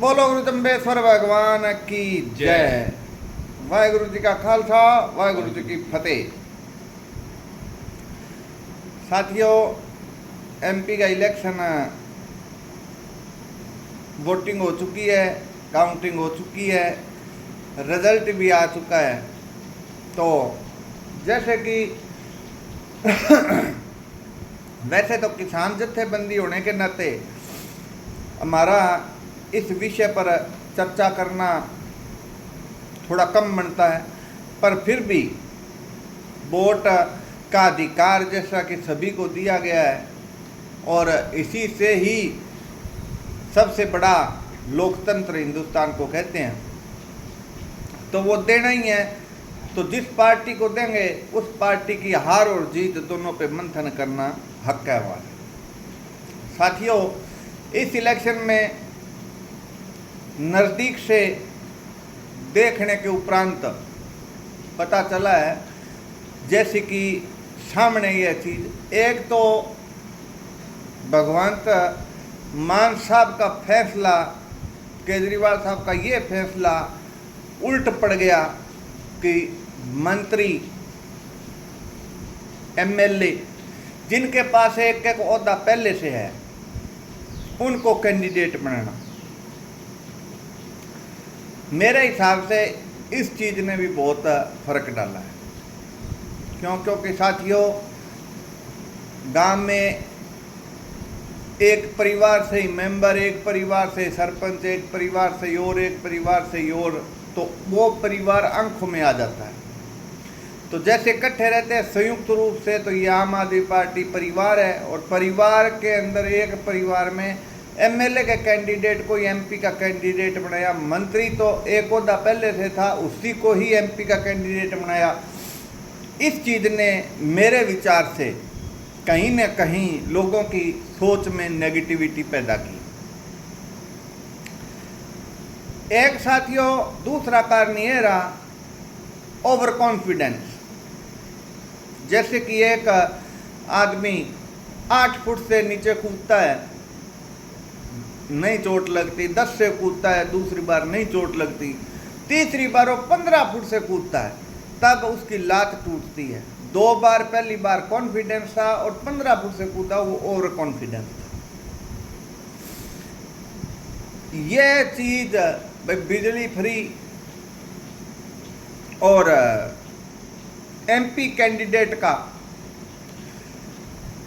बोलो गुरु जम्बेश्वर भगवान की जय। वाहेगुरु जी का खालसा, वाहेगुरु जी की फतेह। साथियों, एमपी का इलेक्शन वोटिंग हो चुकी है, काउंटिंग हो चुकी है, रिजल्ट भी आ चुका है। तो जैसे कि वैसे तो किसान जत्थेबंदी होने के नाते हमारा इस विषय पर चर्चा करना थोड़ा कम बनता है, पर फिर भी वोट का अधिकार जैसा कि सभी को दिया गया है और इसी से ही सबसे बड़ा लोकतंत्र हिंदुस्तान को कहते हैं, तो वो देना ही है। तो जिस पार्टी को देंगे उस पार्टी की हार और जीत दोनों पे मंथन करना हक है हमारा। साथियों, इस इलेक्शन में नज़दीक से देखने के उपरांत पता चला है, जैसे कि सामने यह चीज़, एक तो भगवंत मान साहब का फैसला, केजरीवाल साहब का ये फैसला उल्ट पड़ गया कि मंत्री एमएलए जिनके पास एक एक ओहदा पहले से है उनको कैंडिडेट बनाना। मेरे हिसाब से इस चीज़ ने भी बहुत फर्क डाला है। क्योंकि साथियों, गांव में एक परिवार से ही मेंबर, एक परिवार से सरपंच, एक परिवार से और एक परिवार से और, तो वो परिवार आंखों में आ जाता है। तो जैसे इकट्ठे रहते हैं संयुक्त रूप से, तो ये आम आदमी पार्टी परिवार है और परिवार के अंदर एक परिवार में एमएलए के कैंडिडेट को एमपी का कैंडिडेट बनाया, मंत्री तो एक ओहदा पहले से था उसी को ही एमपी का कैंडिडेट बनाया। इस चीज़ ने मेरे विचार से कहीं न कहीं लोगों की सोच में नेगेटिविटी पैदा की। एक साथियों, दूसरा कारण ये रहा ओवर कॉन्फिडेंस। जैसे कि एक आदमी 8 फुट से नीचे कूदता है, नहीं चोट लगती, 10 से कूदता है, दूसरी बार नहीं चोट लगती, तीसरी बार वो 15 फुट से कूदता है, तब उसकी लात टूटती है। 2 बार, पहली बार कॉन्फिडेंस था और 15 फुट से कूदा वो ओवर कॉन्फिडेंस था। ये चीज बिजली फ्री और एमपी कैंडिडेट का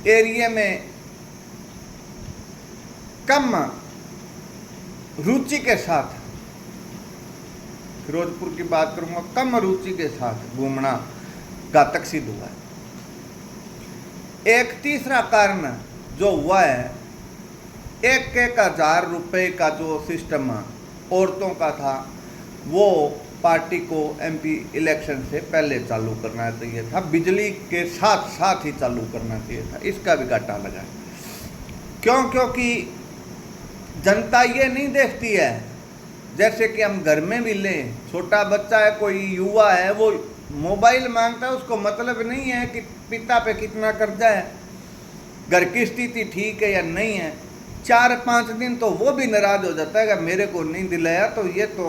एरिया में कम रुचि के साथ, फिरोजपुर की बात करूंगा, कम रुचि के साथ घूमना घातक सिद्ध हुआ है। एक तीसरा कारण जो हुआ है, 1,000 रुपये का जो सिस्टम औरतों का था वो पार्टी को एमपी इलेक्शन से पहले चालू करना चाहिए था, बिजली के साथ साथ ही चालू करना चाहिए था। इसका भी घाटा लगा। क्योंकि जनता ये नहीं देखती है, जैसे कि हम घर में भी लें, छोटा बच्चा है, कोई युवा है, वो मोबाइल मांगता है, उसको मतलब नहीं है कि पिता पे कितना कर्जा है, घर की स्थिति ठीक है या नहीं है। 4-5 दिन तो वो भी नाराज हो जाता है कि मेरे को नहीं दिलाया। तो ये तो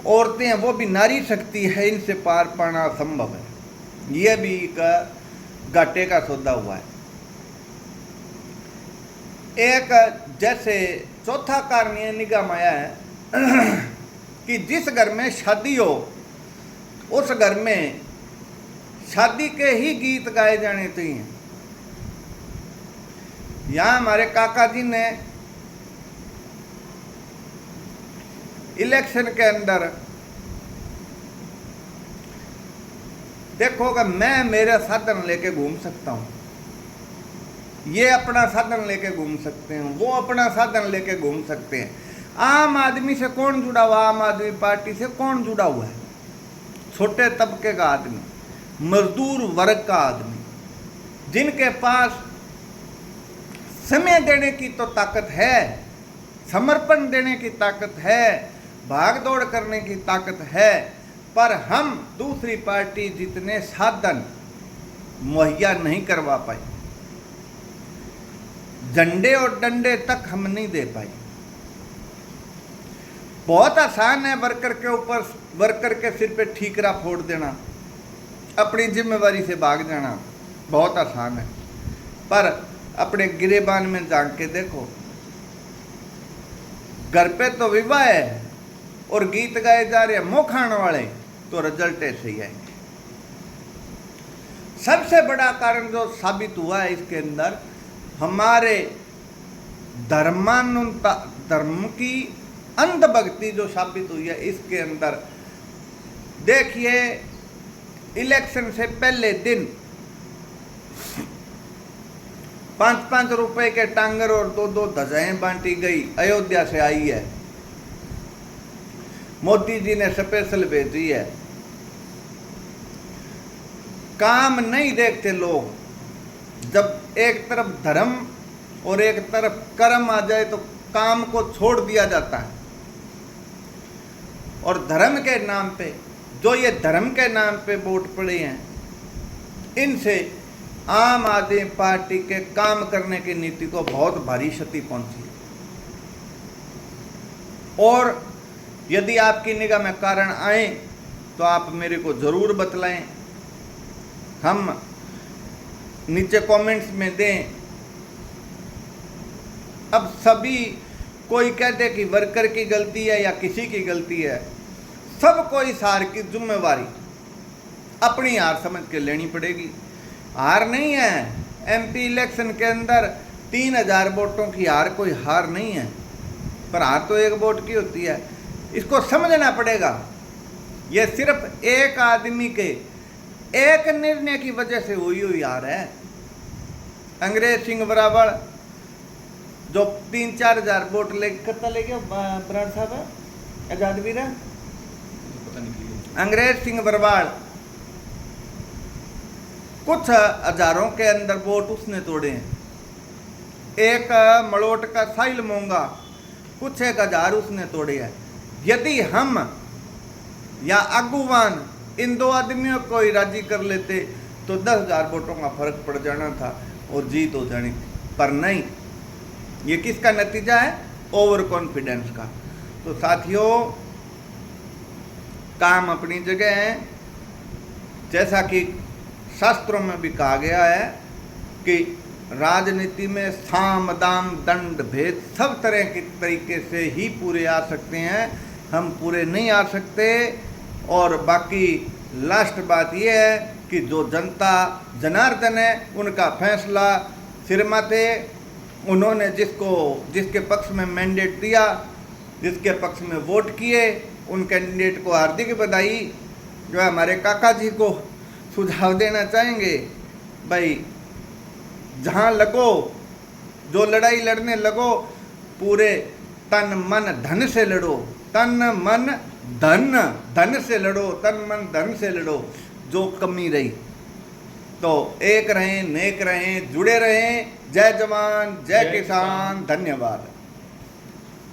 औरतें हैं, वो भी नारी शक्ति है, इनसे पार पाना संभव है। ये भी एक घाटे का सौदा हुआ है। एक जैसे चौथा कारण ये निगाह में आया है कि जिस घर में शादी हो उस घर में शादी के ही गीत गाए जाने चाहिए। यहाँ हमारे काका जी ने इलेक्शन के अंदर देखो कि मैं मेरा साधन लेके घूम सकता हूँ, ये अपना साधन लेके घूम सकते हैं, वो अपना साधन लेके घूम सकते हैं। आम आदमी से कौन जुड़ा हुआ? आम आदमी पार्टी से कौन जुड़ा हुआ है? छोटे तबके का आदमी, मजदूर वर्ग का आदमी, जिनके पास समय देने की तो ताकत है, समर्पण देने की ताकत है, भाग दौड़ करने की ताकत है, पर हम दूसरी पार्टी जितने साधन मुहैया नहीं करवा पाए, झंडे और डंडे तक हम नहीं दे पाए। बहुत आसान है वर्कर के ऊपर, वर्कर के सिर पे ठीकरा फोड़ देना, अपनी जिम्मेवारी से भाग जाना, बहुत आसान है। पर अपने गिरेबान में झांक के देखो, घर पे तो विवाह है और गीत गाए जा रहे हैं मुंह खाने वाले, तो रिजल्ट ऐसे ही आएंगे। सबसे बड़ा कारण जो साबित हुआ है इसके अंदर, हमारे धर्म की अंधभक्ति जो साबित हुई है इसके अंदर। देखिए, इलेक्शन से पहले दिन 5-5 रुपए के टांगर और 2-2 ध्वजाएं बांटी गई, अयोध्या से आई है, मोदी जी ने स्पेशल भेजी है। काम नहीं देखते लोग। जब एक तरफ धर्म और एक तरफ कर्म आ जाए तो काम को छोड़ दिया जाता है। और धर्म के नाम पे, जो ये धर्म के नाम पे वोट पड़े हैं, इनसे आम आदमी पार्टी के काम करने की नीति को बहुत भारी क्षति पहुंची। और यदि आपकी निगाह में कारण आए तो आप मेरे को जरूर बतलाएं, हम नीचे कमेंट्स में दें। अब सभी कोई कहते कि वर्कर की गलती है या किसी की गलती है, सबको इस हार की जिम्मेवारी अपनी हार समझ के लेनी पड़ेगी। हार नहीं है, एमपी इलेक्शन के अंदर 3000 वोटों की हार कोई हार नहीं है, पर हार तो एक वोट की होती है। इसको समझना पड़ेगा। यह सिर्फ एक आदमी के एक निर्णय की वजह से हुई हार है। अंग्रेज सिंह बराबर जो 3-4 हजार वोट ले कितना ले गया बराड़ साहब, आजाद वीर, अंग्रेज सिंह बरवाड़ कुछ हजारों के अंदर वोट उसने तोड़े हैं। एक मलोट का साहिल मोंगा कुछ 1000 उसने तोड़े हैं। यदि हम या अगुवान इन 2 आदमियों को ही राजी कर लेते तो 10,000 वोटों का फर्क पड़ जाना था और जीत हो जानी थी, पर नहीं। ये किसका नतीजा है? ओवर कॉन्फिडेंस का। तो साथियों, काम अपनी जगह है, जैसा कि शास्त्रों में भी कहा गया है कि राजनीति में साम दाम दंड भेद सब तरह के तरीके से ही पूरे आ सकते हैं, हम पूरे नहीं आ सकते। और बाकी लास्ट बात यह है कि जो जनता जनार्दन है उनका फैसला सिर माथे। उन्होंने जिसके पक्ष में मैंडेट दिया, जिसके पक्ष में वोट किए, उन कैंडिडेट को हार्दिक बधाई। जो है हमारे काका जी को सुझाव देना चाहेंगे, भाई जहाँ लगो, जो लड़ाई लड़ने लगो, पूरे तन मन धन से लड़ो, तन मन धन से लड़ो, तन मन धन से लड़ो। जो कमी रही तो एक रहें, नेक रहें, जुड़े रहें। जय जवान जय किसान, धन्यवाद।